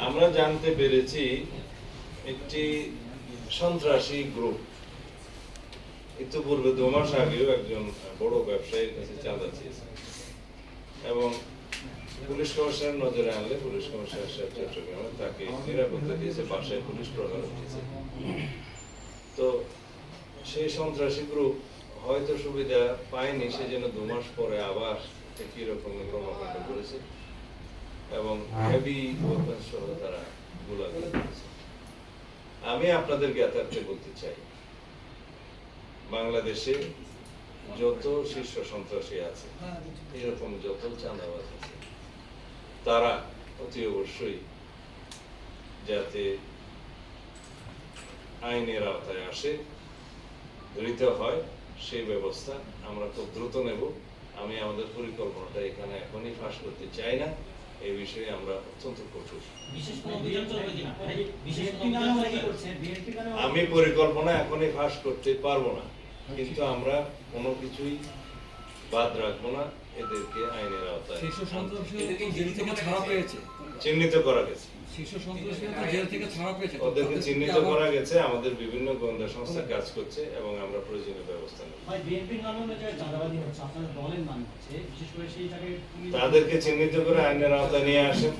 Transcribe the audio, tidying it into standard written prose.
আমরা জানতে পেরেছি একটি সন্ত্রাসী গ্রুপ ইতিপূর্বে 2 মাস আগেও একজন বড় ব্যবসায়ীর কাছে চাঁদা চেয়েছে এবং পুলিশ কমিশনার নজরে আনলে পুলিশ কমিশনার সাহেব চট্টগ্রামে তাকে নিরাপত্তা দিয়েছে, বাসায় পুলিশ প্রহরা দিয়েছে। তো সেই সন্ত্রাসী গ্রুপ হয়তো সুবিধা পায়নি, সেজন্য 2 মাস পরে আবার একই রকমের কর্মকাণ্ড করেছে এবং হেভি ওয়েপন সহ তারা গোলাগুলি করেছে। আমি আপনাদের জ্ঞাতার্থে বলতে চাই, বাংলাদেশে যত শীর্ষ সন্ত্রাসী আছে, এরকম যত চাঁদাবাজ আছে, তারা অতি অবশ্যই যাতে আইনের আওতায় আসে, ধৃত হয়, সেই ব্যবস্থা আমরা খুব দ্রুত নেব। আমি আমাদের পরিকল্পনাটা এখানে এখনই ফাঁস করতে চাই না, এই বিষয়ে আমরা অত্যন্ত কঠোর। আমি পরিকল্পনা এখনই ফাঁস করতে পারবো না, কিন্তু আমরা কোনো কিছুই বাদ রাখবো না, এদেরকে আইনের আওতায় চিহ্নিত করা গেছে। ওদেরকে চিহ্নিত করা গেছে, আমাদের বিভিন্ন গোয়েন্দা সংস্থা কাজ করছে এবং আমরা প্রয়োজনীয় ব্যবস্থা নেব। তাদেরকে চিহ্নিত করে আইনের আওতায় নিয়ে আসেন।